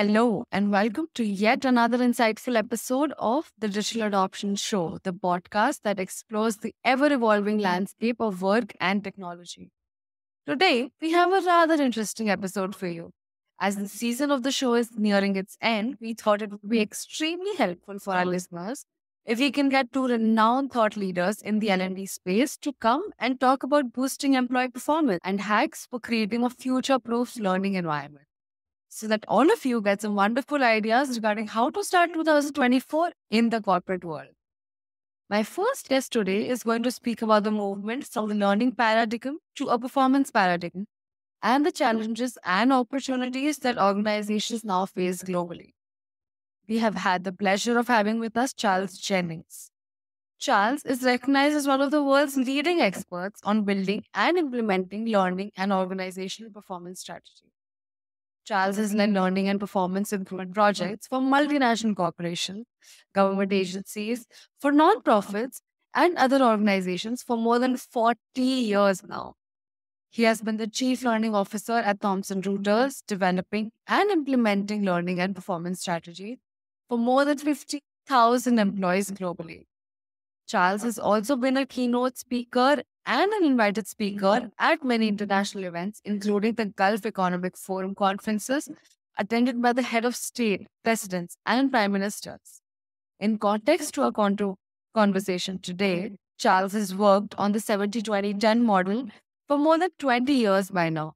Hello, and welcome to yet another insightful episode of the Digital Adoption Show, the podcast that explores the ever evolving landscape of work and technology. Today, we have a rather interesting episode for you. As the season of the show is nearing its end, we thought it would be extremely helpful for our listeners if we can get two renowned thought leaders in the L&D space to come and talk about boosting employee performance and hacks for creating a future-proof learning environment so that all of you get some wonderful ideas regarding how to start 2024 in the corporate world. My first guest today is going to speak about the movement from the learning paradigm to a performance paradigm and the challenges and opportunities that organizations now face globally. We have had the pleasure of having with us Charles Jennings. Charles is recognized as one of the world's leading experts on building and implementing learning and organizational performance strategies. Charles has led learning and performance improvement projects for multinational corporations, government agencies, for nonprofits, and other organizations for more than 40 years now. He has been the Chief Learning Officer at Thomson Reuters, developing and implementing learning and performance strategies for more than 50,000 employees globally. Charles has also been a keynote speaker and an invited speaker at many international events, including the Gulf Economic Forum conferences attended by the head of state, presidents, and prime ministers. In context to our conversation today, Charles has worked on the 70-20-10 model for more than 20 years by now.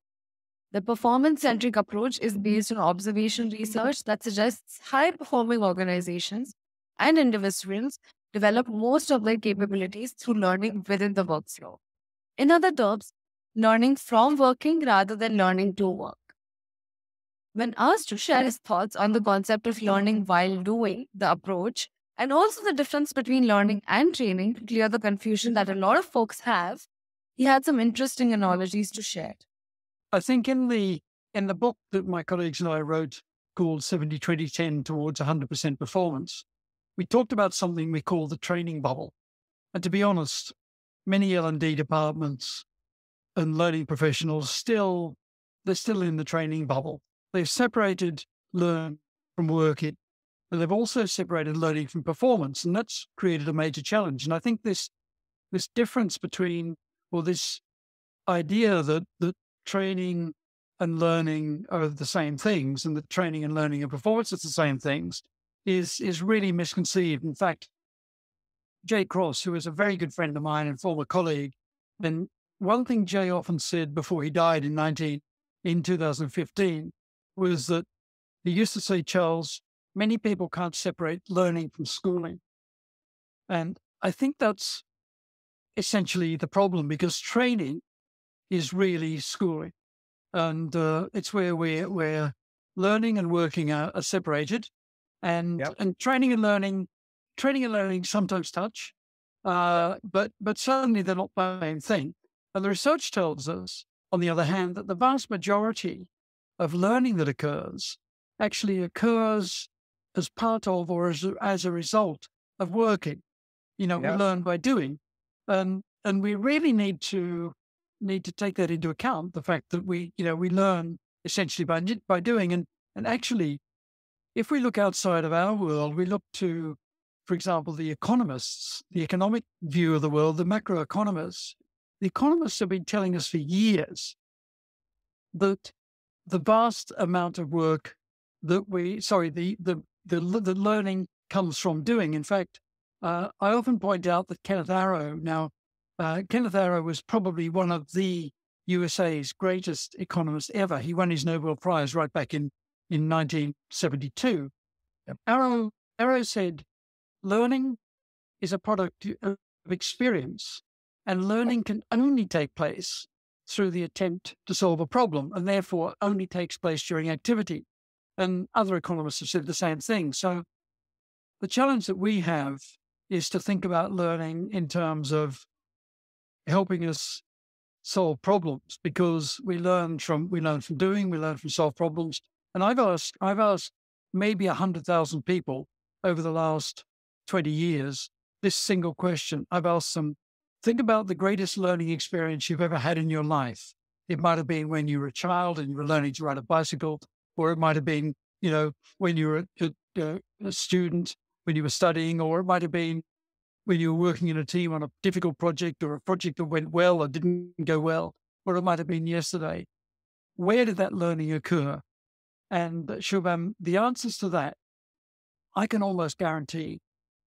The performance-centric approach is based on observation research that suggests high-performing organizations and individuals develop most of their capabilities through learning within the workflow. In other terms, learning from working rather than learning to work. When asked to share his thoughts on the concept of learning while doing, the approach, and also the difference between learning and training to clear the confusion that a lot of folks have, he had some interesting analogies to share. I think in the book that my colleagues and I wrote called 70-20-10 Towards 100% Performance, we talked about something we call the training bubble. And to be honest, many L&D departments and learning professionals they're still in the training bubble. They've separated learn from working, but they've also separated learning from performance, and that's created a major challenge. And I think this difference between, or this idea that training and learning are the same things, and that training and learning and performance are the same things, is really misconceived. In fact, Jay Cross, who is a very good friend of mine and former colleague, and one thing Jay often said before he died in 2015 was that he used to say, Charles, many people can't separate learning from schooling. And I think that's essentially the problem, because training is really schooling. And it's where we're learning and working are separated. And training and learning sometimes touch, but certainly they're not the same thing. And the research tells us, on the other hand, that the vast majority of learning that occurs actually occurs as part of or as a result of working. We learn by doing, and we really need to take that into account. The fact that we learn essentially by doing, and actually, if we look outside of our world, we look to, for example, the economists, the economic view of the world, the macroeconomists. The economists have been telling us for years that the vast amount of work that the learning comes from doing. In fact, I often point out that Kenneth Arrow was probably one of the USA's greatest economists ever. He won his Nobel Prize right back in 1972. Yep. Arrow said, learning is a product of experience, and learning can only take place through the attempt to solve a problem, and therefore only takes place during activity. And other economists have said the same thing. So the challenge that we have is to think about learning in terms of helping us solve problems, because we learn from doing, we learn from solve problems. And I've asked maybe 100,000 people over the last 20 years this single question. I've asked them, think about the greatest learning experience you've ever had in your life. It might have been when you were a child and you were learning to ride a bicycle, or it might have been when you were a student, when you were studying, or it might have been when you were working in a team on a difficult project or a project that went well or didn't go well, or it might have been yesterday. Where did that learning occur? And Shubham, the answers to that, I can almost guarantee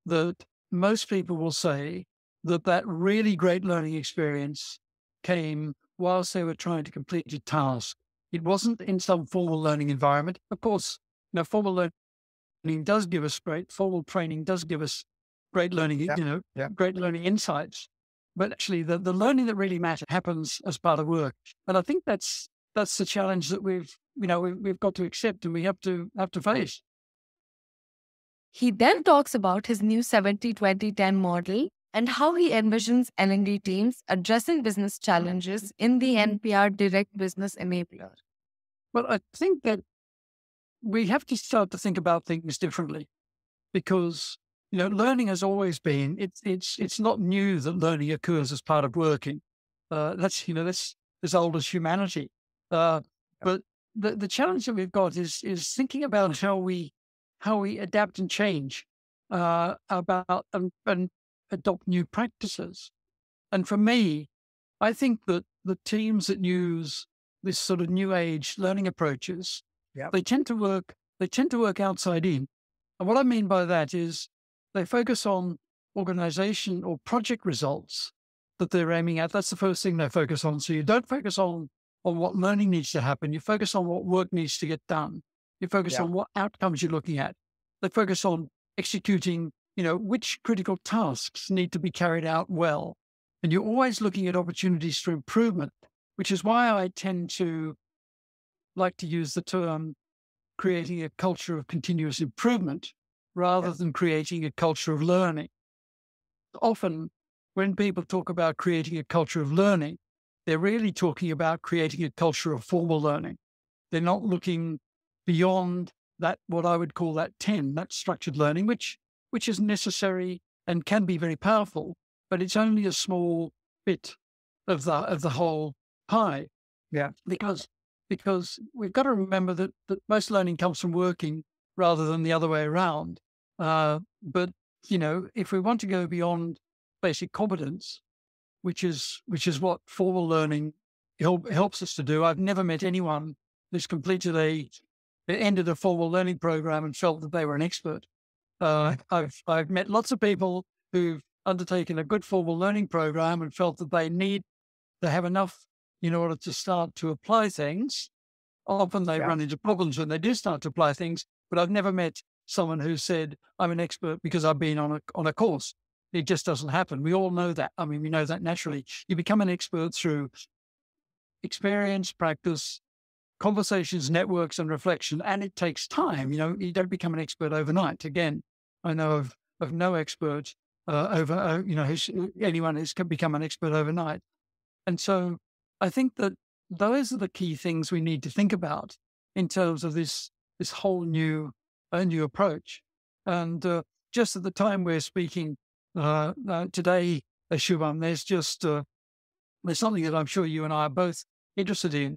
that most people will say that really great learning experience came whilst they were trying to complete a task. It wasn't in some formal learning environment. Of course, formal learning does give us formal training does give us great learning, great learning insights. But actually, the learning that really matters happens as part of work. And I think that's the challenge that we've got to accept and we have to face. He then talks about his new 70-20-10 model and how he envisions L&D teams addressing business challenges in the NPR Direct Business Enabler. Well, I think that we have to start to think about things differently because, learning has always been, it's not new that learning occurs as part of working. That's as old as humanity. But the challenge that we've got is thinking about how we adapt and change, about and adopt new practices. And for me, I think that the teams that use this sort of new age learning approaches, they tend to work outside in. And what I mean by that is they focus on organization or project results that they're aiming at. That's the first thing they focus on. So you don't focus on what learning needs to happen. You focus on what work needs to get done. You focus on what outcomes you're looking at. They focus on executing, which critical tasks need to be carried out well. And you're always looking at opportunities for improvement, which is why I tend to like to use the term creating a culture of continuous improvement rather than creating a culture of learning. Often when people talk about creating a culture of learning, they're really talking about creating a culture of formal learning. They're not looking beyond that, what I would call that 10, that structured learning, which is necessary and can be very powerful, but it's only a small bit of the whole pie. Yeah. Because we've got to remember that most learning comes from working rather than the other way around. But if we want to go beyond basic competence, which is what formal learning helps us to do. I've never met anyone who's ended a formal learning program and felt that they were an expert. I've met lots of people who've undertaken a good formal learning program and felt that they have enough in order to start to apply things. Often they run into problems when they do start to apply things, but I've never met someone who said, I'm an expert because I've been on a course. It just doesn't happen. We all know that. I mean, we know that naturally. You become an expert through experience, practice, conversations, networks, and reflection. And it takes time. You don't become an expert overnight. Again, I know of no expert anyone who's become an expert overnight. And so I think that those are the key things we need to think about in terms of this whole new approach. And just at the time we're speaking today, Shubham, there's something that I'm sure you and I are both interested in.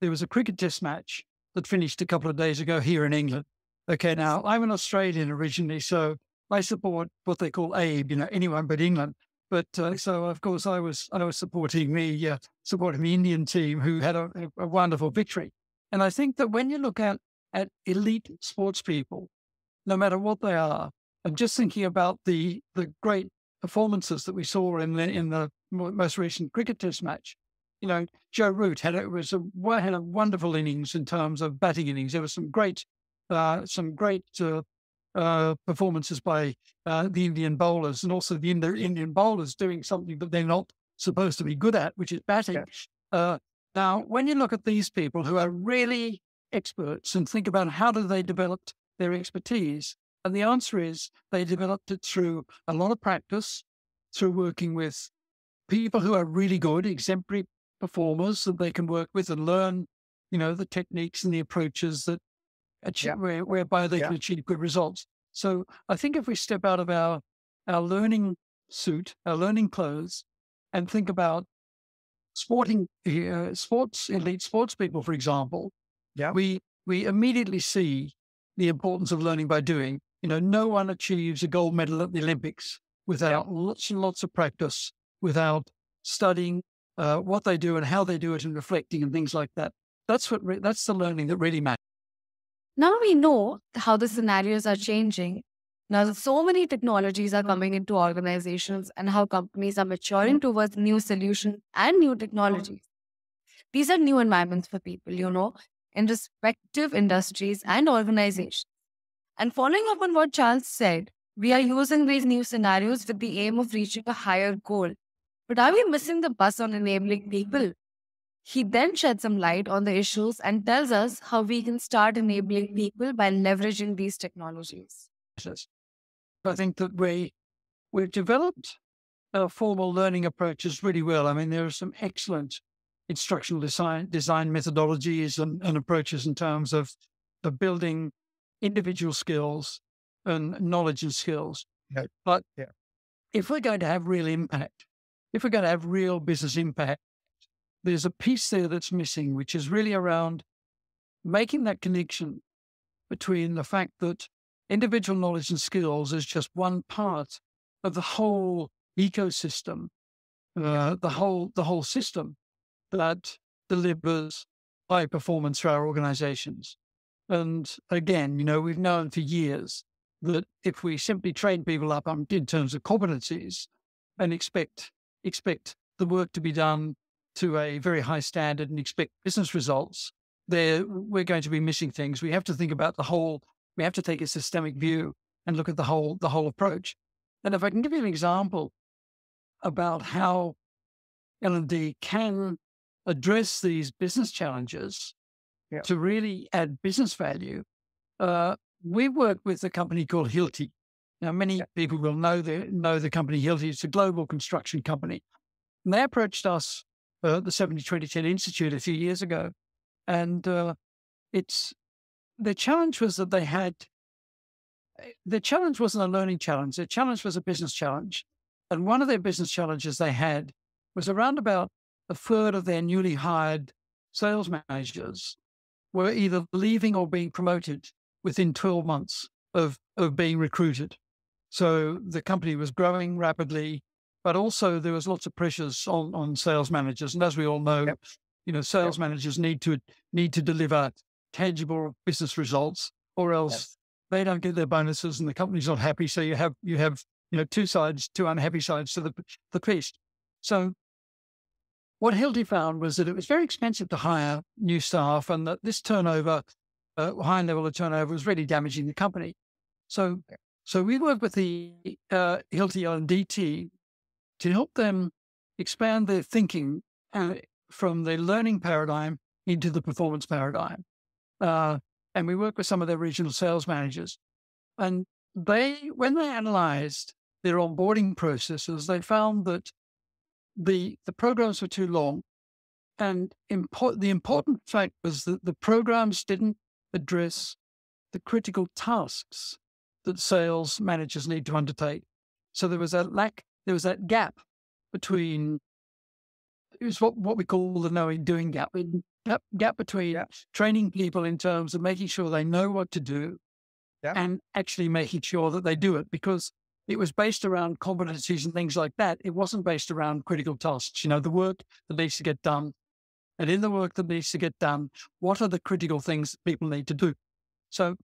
There was a cricket test match that finished a couple of days ago here in England. Okay, now I'm an Australian originally, so I support what they call ABE, anyone but England. But so of course I was supporting the Indian team who had a wonderful victory. And I think that when you look at elite sports people, no matter what they are, and just thinking about the great performances that we saw in the most recent cricket test match, Joe Root had a wonderful innings in terms of batting innings. There was some great performances by the Indian bowlers, and also the Indian bowlers doing something that they're not supposed to be good at, which is batting. Now, when you look at these people who are really experts and think about how do they develop their expertise, and the answer is they developed it through a lot of practice, through working with people who are really good, exemplary performers that they can work with and learn, the techniques and the approaches that whereby they can achieve good results. So I think if we step out of our learning suit, our learning clothes, and think about elite sports people, for example, we immediately see the importance of learning by doing. No one achieves a gold medal at the Olympics without lots and lots of practice, without studying what they do and how they do it and reflecting and things like that. That's the learning that really matters. Now we know how the scenarios are changing. Now, so many technologies are coming into organizations and how companies are maturing towards new solutions and new technologies. These are new environments for people, in respective industries and organizations. And following up on what Charles said, we are using these new scenarios with the aim of reaching a higher goal. But are we missing the bus on enabling people? He then sheds some light on the issues and tells us how we can start enabling people by leveraging these technologies. I think that we've developed formal learning approaches really well. I mean, there are some excellent instructional design methodologies and approaches in terms of building individual skills and knowledge and skills. Yeah. But Yeah. if we're going to have real impact, if we're going to have real business impact, there's a piece there that's missing, which is really around making that connection between the fact that individual knowledge and skills is just one part of the whole ecosystem, the whole system that delivers high performance for our organizations. And again, we've known for years that if we simply train people up in terms of competencies and expect the work to be done to a very high standard and expect business results, we're going to be missing things. We have to think about the whole. We have to take a systemic view and look at the whole approach. And if I can give you an example about how L&D can address these business challenges to really add business value, we work with a company called Hilti. Now, many people will know the company Hilti. It's a global construction company. And they approached us, the 70-20-10 Institute, a few years ago. And the challenge was that the challenge wasn't a learning challenge. Their challenge was a business challenge. And one of their business challenges they had was around about a third of their newly hired sales managers were either leaving or being promoted within 12 months of being recruited. So the company was growing rapidly, but also there was lots of pressures on sales managers. And as we all know, sales managers need to deliver tangible business results, or else they don't get their bonuses and the company's not happy. So you have two unhappy sides to the feast. So what Hilti found was that it was very expensive to hire new staff, and that this turnover, high level of turnover, was really damaging the company. So we worked with the Hilti L&D team to help them expand their thinking from the learning paradigm into the performance paradigm. And we worked with some of their regional sales managers. And when they analyzed their onboarding processes, they found that the programs were too long. And the important fact was that the programs didn't address the critical tasks that sales managers need to undertake. So there was that gap between, it was what we call the knowing doing gap. Gap between training people in terms of making sure they know what to do and actually making sure that they do it, because it was based around competencies and things like that. It wasn't based around critical tasks, the work that needs to get done. And in the work that needs to get done, what are the critical things that people need to do? So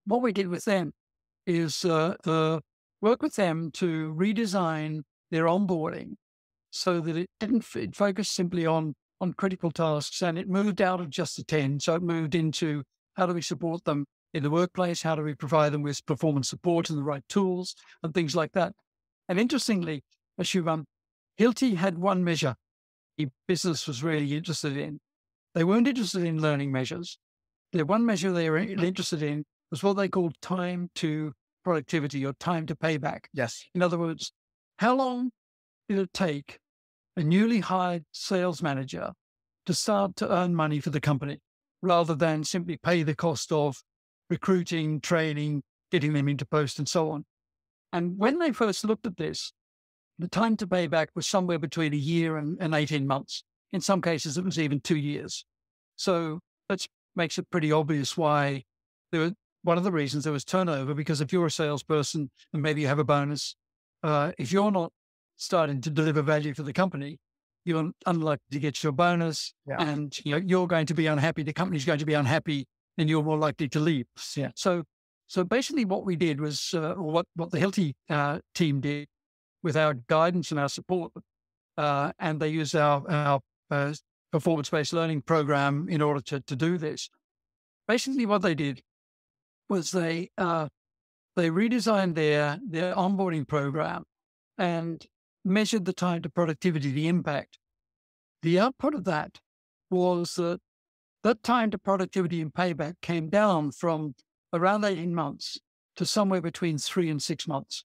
what we did with them is work with them to redesign their onboarding so that it didn't focus simply on critical tasks, and it moved out of just the 10. So it moved into how do we support them in the workplace? How do we provide them with performance support and the right tools and things like that? And interestingly, Shubham, Hilti had one measure the business was really interested in. They weren't interested in learning measures. The one measure they were interested in was what they called time to productivity, or time to payback. Yes. In other words, how long did it take a newly hired sales manager to start to earn money for the company, rather than simply pay the cost of recruiting, training, getting them into post and so on. And when they first looked at this, the time to payback was somewhere between a year and 18 months. In some cases, it was even 2 years. So that makes it pretty obvious why there one of the reasons there was turnover, because if you're a salesperson and maybe you have a bonus, if you're not starting to deliver value for the company, you're unlikely to get your bonus, and you're going to be unhappy. The company's going to be unhappy, and you're more likely to leave. Yeah. So basically, what we did was, what the Hilti team did with our guidance and our support, and they used our performance-based learning program in order to do this. Basically, what they did was they redesigned their onboarding program and measured the time to productivity, the impact. The output of that was that time to productivity and payback came down from around 18 months to somewhere between 3 and 6 months.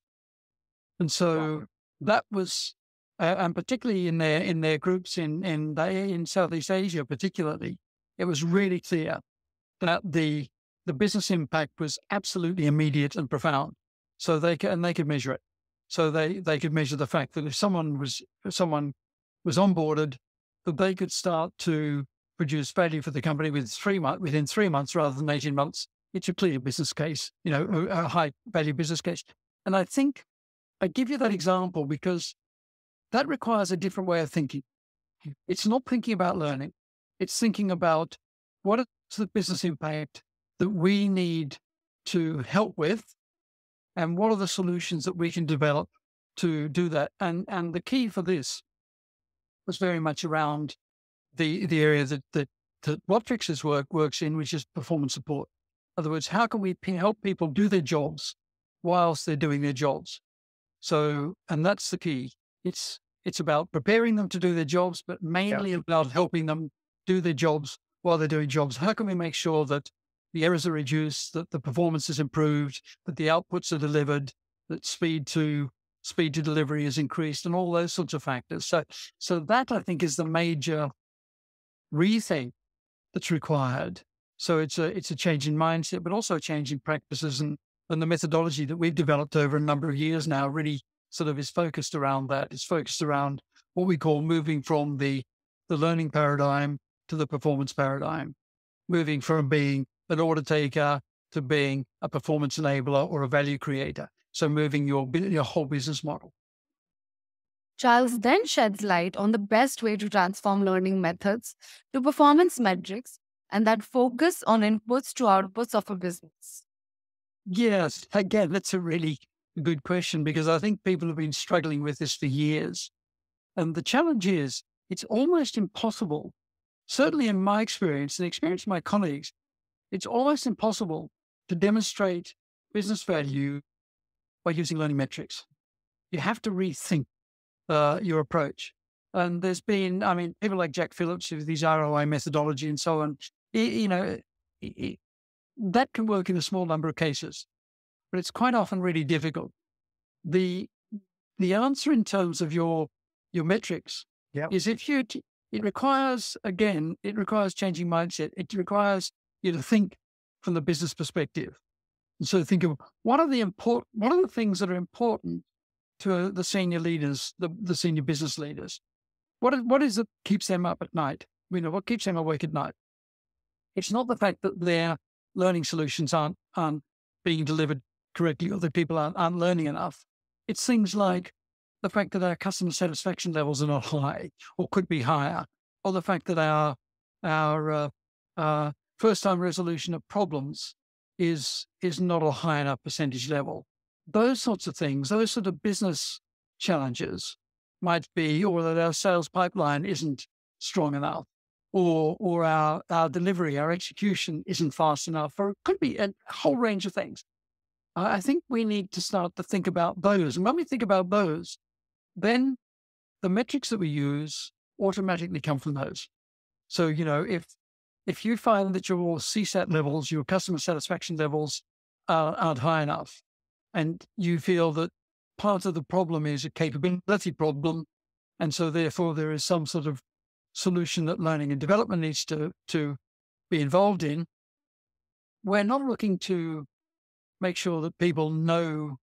And so that was, and particularly in their groups in Southeast Asia, particularly, it was really clear that the business impact was absolutely immediate and profound. So they could measure it. So they could measure the fact that if someone was onboarded, that they could start to produce value for the company within 3 months rather than 18 months. It's a clear business case, a high value business case. And I think I give you that example because that requires a different way of thinking. It's not thinking about learning. It's thinking about what is the business impact that we need to help with, and what are the solutions that we can develop to do that. And the key for this was very much around the area that Whatfix's works in, which is performance support. In other words, how can we help people do their jobs whilst they're doing their jobs? So, and that's the key. It's about preparing them to do their jobs, but mainly about helping them do their jobs while they're doing jobs. How can we make sure that the errors are reduced, that the performance is improved, that the outputs are delivered, that speed to delivery is increased, and all those sorts of factors. So that, I think, is the major rethink that's required. So it's a change in mindset, but also a change in practices, and the methodology that we've developed over a number of years now really sort of is focused around that. It's focused around what we call moving from the learning paradigm to the performance paradigm, moving from being an order taker to being a performance enabler or a value creator. So moving your whole business model. Charles then sheds light on the best way to transform learning methods to performance metrics and that focus on inputs to outputs of a business. Yes, again, that's a really good question, because I think people have been struggling with this for years. And the challenge is it's almost impossible, certainly in my experience and the experience of my colleagues, it's almost impossible to demonstrate business value by using learning metrics. You have to rethink your approach. And there's been, people like Jack Phillips with his ROI methodology and so on, that can work in a small number of cases, but it's quite often really difficult. The answer in terms of your metrics is it requires changing mindset. It requires you to think from the business perspective. And so think of what are the things that are important to the senior leaders, the senior business leaders. What is it keeps them up at night? What keeps them awake at night? It's not the fact that their learning solutions aren't being delivered correctly, or that people aren't learning enough. It's things like the fact that our customer satisfaction levels are not high or could be higher, or the fact that our first-time resolution of problems is not a high enough percentage level. Those sorts of things, those sort of business challenges might be, or that our sales pipeline isn't strong enough, or our delivery, our execution isn't fast enough, or it could be a whole range of things. I think we need to start to think about those. And when we think about those, then the metrics that we use automatically come from those. So, if you find that your CSAT levels, your customer satisfaction levels aren't high enough, and you feel that part of the problem is a capability problem, and so therefore there is some sort of solution that learning and development needs to be involved in, we're not looking to make sure that people know,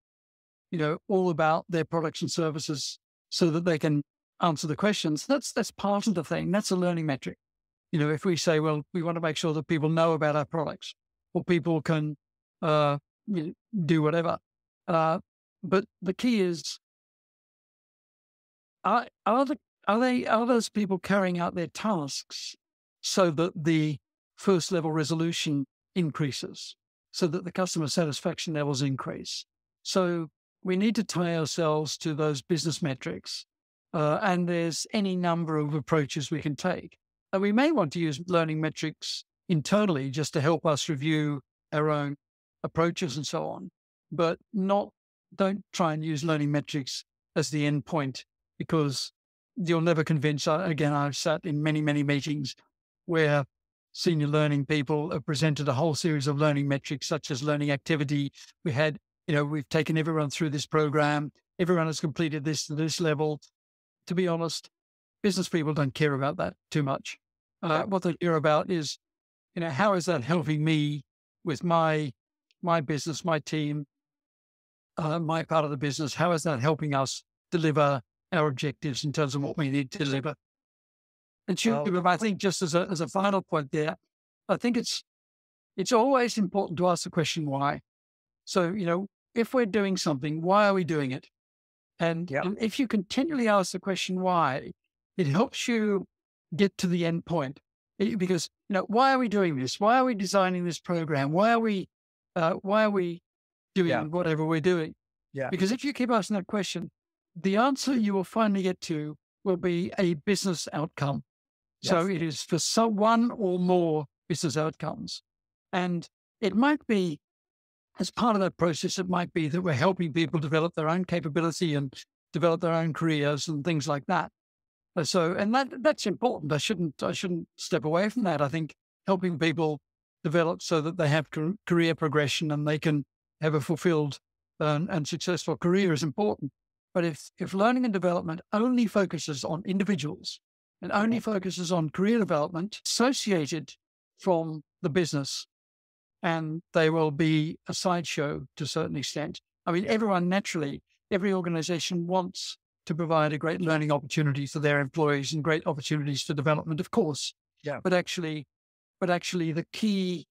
all about their products and services so that they can answer the questions. That's part of the thing. That's a learning metric. If we say, well, we want to make sure that people know about our products, or people can uh, do whatever. But the key is, are, are, the, are those people carrying out their tasks so that the first level resolution increases, so that the customer satisfaction levels increase? So we need to tie ourselves to those business metrics. And there's any number of approaches we can take. And we may want to use learning metrics internally just to help us review our own approaches and so on, but don't try and use learning metrics as the end point, because you'll never convince. Again, I've sat in many, many meetings where senior learning people have presented a whole series of learning metrics, such as learning activity. We've taken everyone through this program. Everyone has completed this to this level. To be honest, business people don't care about that too much. What they care about is, how is that helping me with my business, my team, my part of the business? How is that helping us deliver our objectives in terms of what we need to deliver? And I think just as a final point there, I think it's always important to ask the question why. So, if we're doing something, why are we doing it? And if you continually ask the question why, it helps you get to the end point. Because, why are we doing this? Why are we designing this program? Why are we doing whatever we're doing? Yeah. Because if you keep asking that question, the answer you will finally get to will be a business outcome. Yes. So it is for one or more business outcomes. And it might be, as part of that process, it might be that we're helping people develop their own capability and develop their own careers and things like that. And that's important. I shouldn't step away from that. I think helping people develop so that they have career progression and they can have a fulfilled and successful career is important. But if learning and development only focuses on individuals and only focuses on career development associated from the business, and they will be a sideshow to a certain extent. I mean, every organization wants to provide a great learning opportunity for their employees and great opportunities for development, of course. Yeah. But actually the key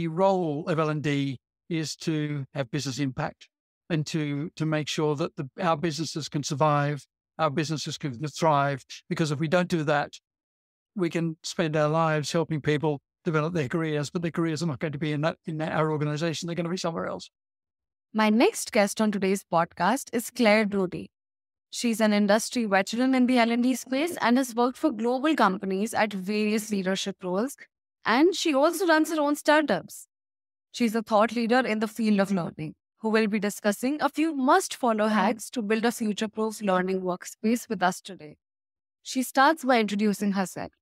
role of L&D is to have business impact and to make sure that our businesses can survive, our businesses can thrive. Because if we don't do that, we can spend our lives helping people develop their careers, but their careers are not going to be in our organization. They're going to be somewhere else. My next guest on today's podcast is Claire Doody. She's an industry veteran in the L&D space and has worked for global companies at various leadership roles. And she also runs her own startups. She's a thought leader in the field of learning, who will be discussing a few must-follow hacks to build a future-proof learning workspace with us today. She starts by introducing herself.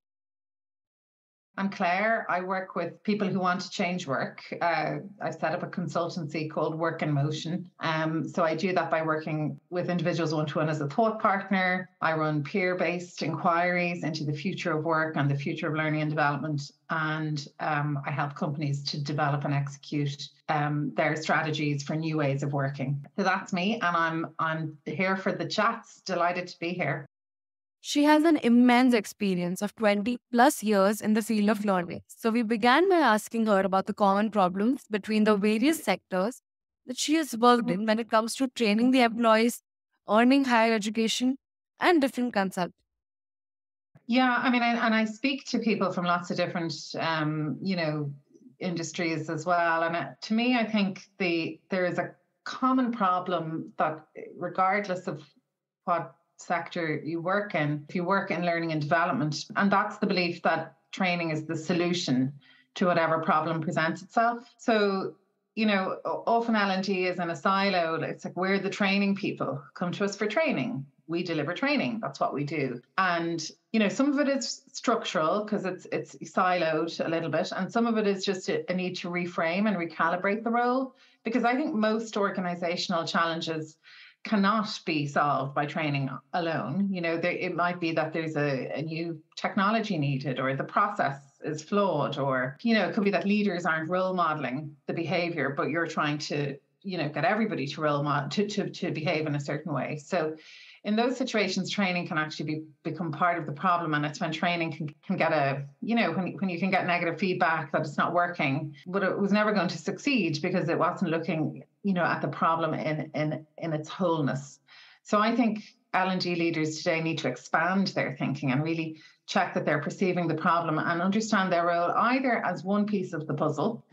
I'm Claire. I work with people who want to change work. I've set up a consultancy called Work in Motion. So I do that by working with individuals one-to-one as a thought partner. I run peer-based inquiries into the future of work and the future of learning and development. And I help companies to develop and execute their strategies for new ways of working. So that's me, and I'm here for the chats. Delighted to be here. She has an immense experience of 20 plus years in the field of learning. So we began by asking her about the common problems between the various sectors that she has worked in when it comes to training the employees, earning higher education, and different concepts. Yeah, I mean, I speak to people from lots of different, industries as well. And to me, I think there is a common problem that regardless of what sector you work in, if you work in learning and development, and that's the belief that training is the solution to whatever problem presents itself. So, often L&D is in a silo. It's like, we're the training people. Come to us for training. We deliver training. That's what we do. And, some of it is structural because it's siloed a little bit. And some of it is just a need to reframe and recalibrate the role. Because I think most organizational challenges cannot be solved by training alone. It might be that there's a new technology needed, or the process is flawed, or, it could be that leaders aren't role modeling the behavior, but you're trying to, get everybody to role model, to behave in a certain way. So in those situations, training can actually become part of the problem. And it's when training can get when you can get negative feedback that it's not working, but it was never going to succeed because it wasn't looking, at the problem in its wholeness. So I think L&D leaders today need to expand their thinking and really check that they're perceiving the problem and understand their role either as one piece of the puzzle,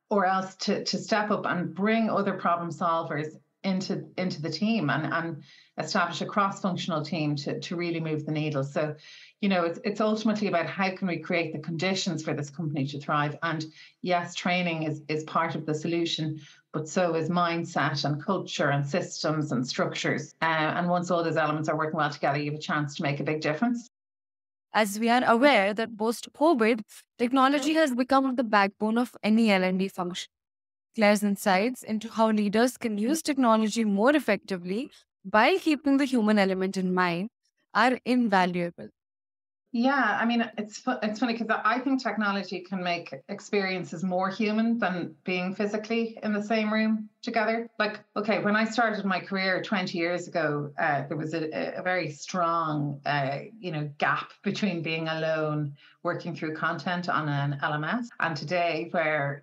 or else to step up and bring other problem solvers into the team and establish a cross-functional team to really move the needle. So, it's ultimately about how can we create the conditions for this company to thrive. And yes, training is part of the solution, but so is mindset and culture and systems and structures. And once all those elements are working well together, you have a chance to make a big difference. As we are aware that post-COVID, technology has become the backbone of any L&D function. Claire's insights into how leaders can use technology more effectively while keeping the human element in mind are invaluable. Yeah, I mean, it's funny because I think technology can make experiences more human than being physically in the same room together. Like, okay, when I started my career 20 years ago, there was a very strong, gap between being alone, working through content on an LMS, and today where,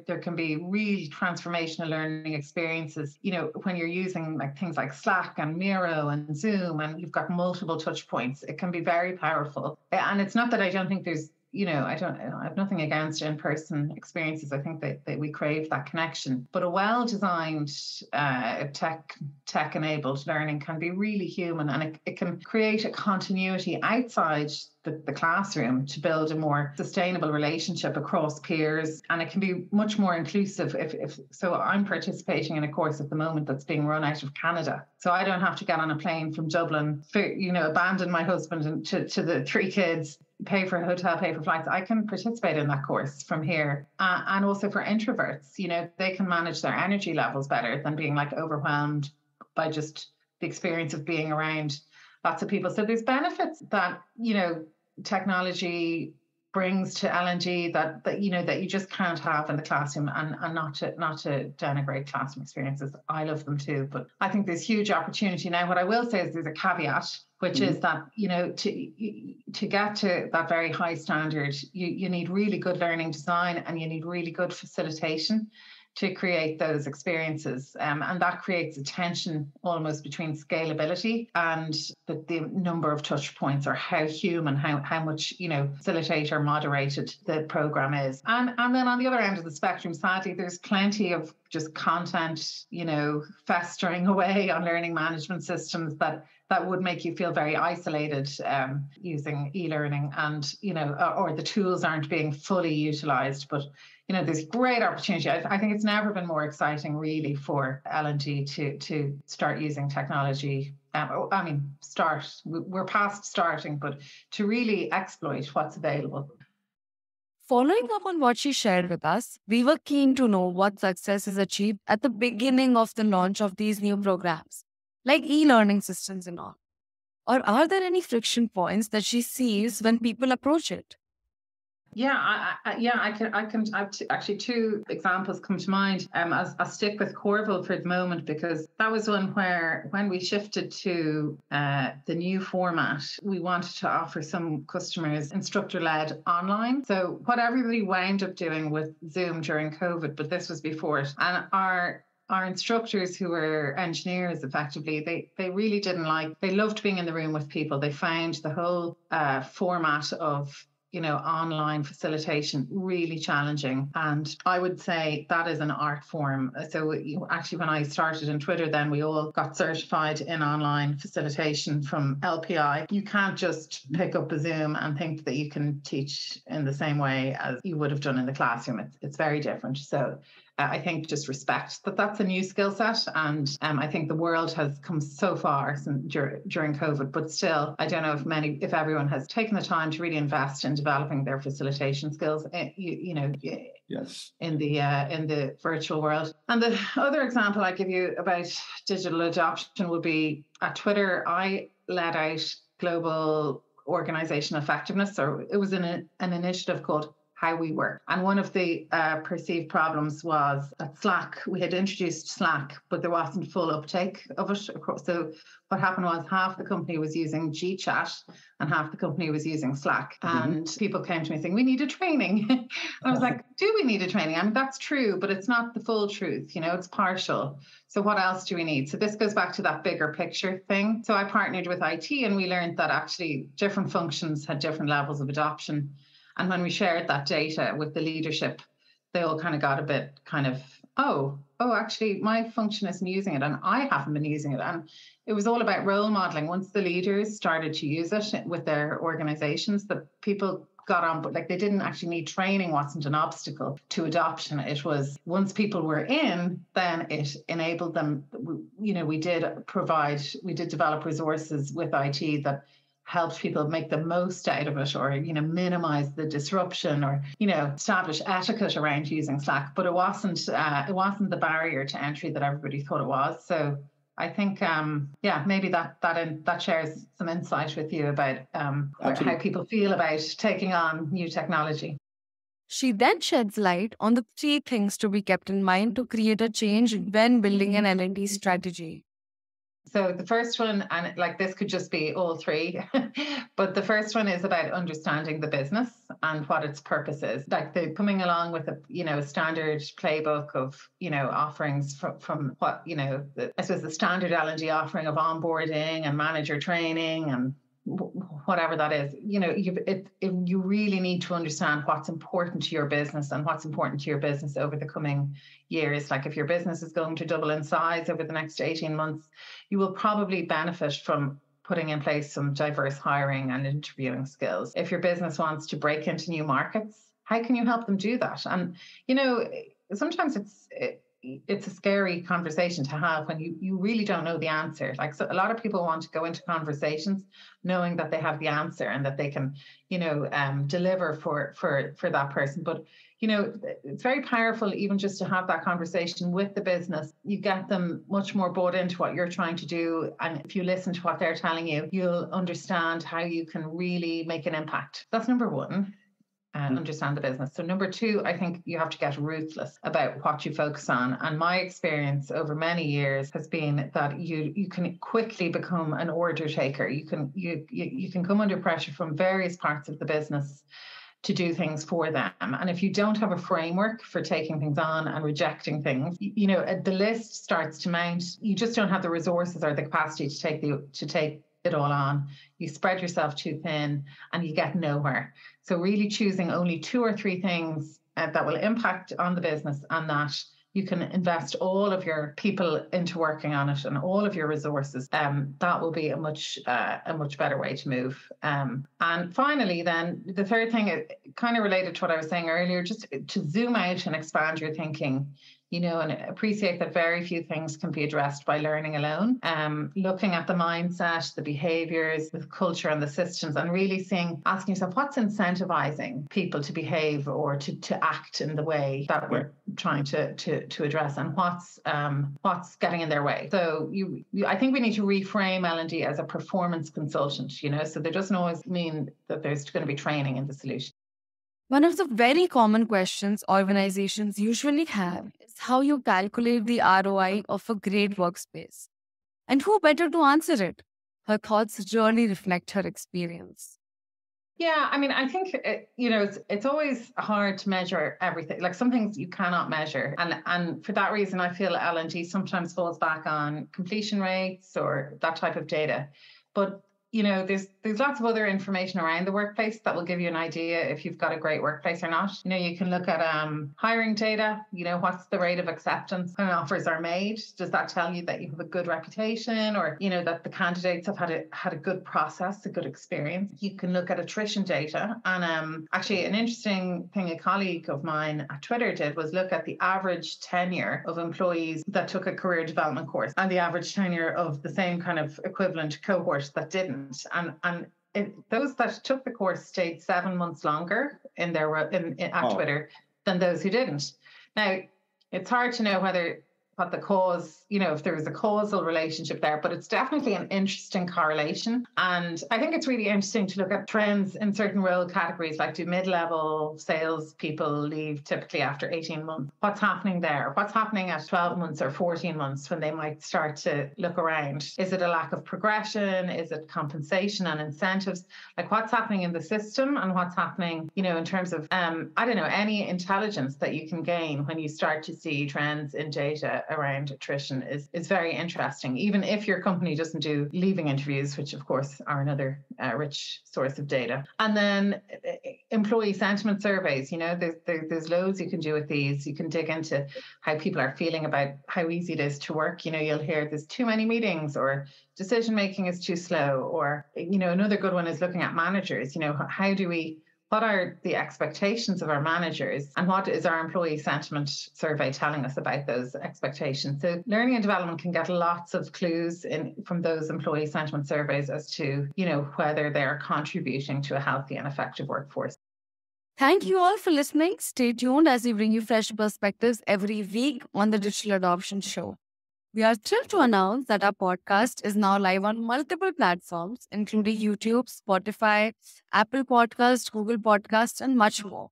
there can be really transformational learning experiences, when you're using things like Slack and Miro and Zoom, and you've got multiple touch points. It can be very powerful. And it's not that I don't think there's, I have nothing against in-person experiences. I think that we crave that connection. But a well-designed, tech-enabled learning can be really human, and it can create a continuity outside the classroom to build a more sustainable relationship across peers, and it can be much more inclusive. If so, I'm participating in a course at the moment that's being run out of Canada, so I don't have to get on a plane from Dublin, abandon my husband and to the 3 kids, pay for a hotel, pay for flights. I can participate in that course from here. And also for introverts, they can manage their energy levels better than being overwhelmed by just the experience of being around lots of people. So there's benefits that, technology brings to L&D that you just can't have in the classroom, and not to denigrate classroom experiences. I love them too, but I think there's huge opportunity. Now, what I will say is there's a caveat, which is that, to get to that very high standard, you need really good learning design, and you need really good facilitation to create those experiences. And that creates a tension almost between scalability and the number of touch points, or how human, how much, facilitated or moderated the program is. And then on the other end of the spectrum, sadly, there's plenty of just content, festering away on learning management systems that would make you feel very isolated using e-learning, and, or the tools aren't being fully utilized. But there's great opportunity. I think it's never been more exciting, really, for L&D to start using technology. We're past starting, but to really exploit what's available. Following up on what she shared with us, we were keen to know what success is achieved at the beginning of the launch of these new programs, like e-learning systems and all. Or are there any friction points that she sees when people approach it? Yeah, I've actually 2 examples come to mind. I'll stick with Corville for the moment, because that was one where, when we shifted to the new format, we wanted to offer some customers instructor-led online. So what everybody wound up doing with Zoom during COVID, but this was before it, and our instructors, who were engineers effectively, they really they loved being in the room with people. They found the whole format of online facilitation really challenging. And I would say that is an art form. So actually, when I started in Twitter, then we all got certified in online facilitation from LPI. You can't just pick up a Zoom and think that you can teach in the same way as you would have done in the classroom. It's very different. So I think just respect that's a new skill set. And I think the world has come so far during COVID, but still, I don't know if everyone has taken the time to really invest in developing their facilitation skills, Yes, in the virtual world. And the other example I give you about digital adoption would be at Twitter. I led out global organization effectiveness, or it was an initiative called how we work. And one of the perceived problems was that Slack, we had introduced Slack, but there wasn't full uptake of it. So what happened was half the company was using GChat and half the company was using Slack. And people came to me saying, we need a training. And I was like, do we need a training? I mean, that's true, but it's not the full truth, it's partial. So what else do we need? So this goes back to that bigger picture thing. So I partnered with IT and we learned that actually different functions had different levels of adoption. And when we shared that data with the leadership, they all kind of got a bit kind of, oh, actually my function isn't using it and I haven't been using it. And it was all about role modeling. Once the leaders started to use it with their organizations, the people got on, but like they didn't actually need training, wasn't an obstacle to adoption. It was once people were in, then it enabled them. We did develop resources with IT that helped people make the most out of it, or minimize the disruption, or establish etiquette around using Slack. But it wasn't the barrier to entry that everybody thought it was. So I think maybe that shares some insight with you about how people feel about taking on new technology. She then sheds light on the 3 things to be kept in mind to create a change when building an L&D strategy. So the first one, and like this could just be all 3, but the first one is about understanding the business and what its purpose is. Like they're coming along with a standard playbook of offerings from what I suppose the standard L&D offering of onboarding and manager training and whatever that is. You really need to understand what's important to your business and what's important to your business over the coming years. Like if your business is going to double in size over the next 18 months, you will probably benefit from putting in place some diverse hiring and interviewing skills. If your business wants to break into new markets, how can you help them do that? And sometimes it's a scary conversation to have when you really don't know the answer. Like, so a lot of people want to go into conversations knowing that they have the answer and that they can, deliver for that person. But, it's very powerful even just to have that conversation with the business. You get them much more bought into what you're trying to do. And if you listen to what they're telling you, you'll understand how you can really make an impact. That's number 1. Understand the business. So number 2, I think you have to get ruthless about what you focus on. And my experience over many years has been that you can quickly become an order taker. You can come under pressure from various parts of the business to do things for them. And if you don't have a framework for taking things on and rejecting things, the list starts to mount. You just don't have the resources or the capacity to take it all on. You spread yourself too thin and you get nowhere. So really choosing only 2 or 3 things that will impact on the business, and that you can invest all of your people into working on it and all of your resources, that will be a much better way to move. And finally, then the 3rd thing, kind of related to what I was saying earlier, just to zoom out and expand your thinking. And appreciate that very few things can be addressed by learning alone. Looking at the mindset, the behaviors, the culture and the systems, and really asking yourself, what's incentivizing people to behave or to act in the way that we're trying to address, and what's getting in their way. So I think we need to reframe L&D as a performance consultant, so there doesn't always mean that there's going to be training in the solution. One of the very common questions organizations usually have is how you calculate the ROI of a great workspace. And who better to answer it? Her thoughts really reflect her experience. Yeah, I mean, I think, it's always hard to measure everything. Like some things you cannot measure. And for that reason, I feel L&D sometimes falls back on completion rates or that type of data. But there's lots of other information around the workplace that will give you an idea if you've got a great workplace or not. You can look at hiring data. What's the rate of acceptance when offers are made? Does that tell you that you have a good reputation, or that the candidates have had a good process, a good experience? You can look at attrition data. And actually, an interesting thing a colleague of mine at Twitter did was look at the average tenure of employees that took a career development course and the average tenure of the same kind of equivalent cohort that didn't. And those that took the course stayed 7 months longer at Twitter than those who didn't. Now, it's hard to know whether what the cause, if there was a causal relationship there, but it's definitely an interesting correlation. And I think it's really interesting to look at trends in certain role categories, like do mid-level sales people leave typically after 18 months? What's happening there? What's happening at 12 months or 14 months when they might start to look around? Is it a lack of progression? Is it compensation and incentives? Like what's happening in the system and what's happening, in terms of, any intelligence that you can gain when you start to see trends in data around attrition is very interesting, even if your company doesn't do leaving interviews, which of course are another rich source of data. And then employee sentiment surveys, there's loads you can do with these. You can dig into how people are feeling about how easy it is to work. You'll hear there's too many meetings, or decision making is too slow, or another good one is looking at managers. What are the expectations of our managers, and what is our employee sentiment survey telling us about those expectations? So learning and development can get lots of clues from those employee sentiment surveys as to, whether they're contributing to a healthy and effective workforce. Thank you all for listening. Stay tuned as we bring you fresh perspectives every week on the Digital Adoption Show. We are thrilled to announce that our podcast is now live on multiple platforms, including YouTube, Spotify, Apple Podcasts, Google Podcasts, and much more.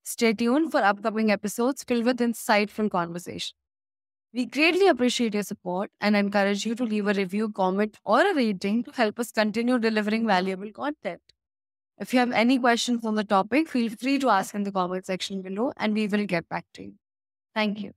Stay tuned for upcoming episodes filled with insightful conversation. We greatly appreciate your support and encourage you to leave a review, comment, or a rating to help us continue delivering valuable content. If you have any questions on the topic, feel free to ask in the comment section below and we will get back to you. Thank you.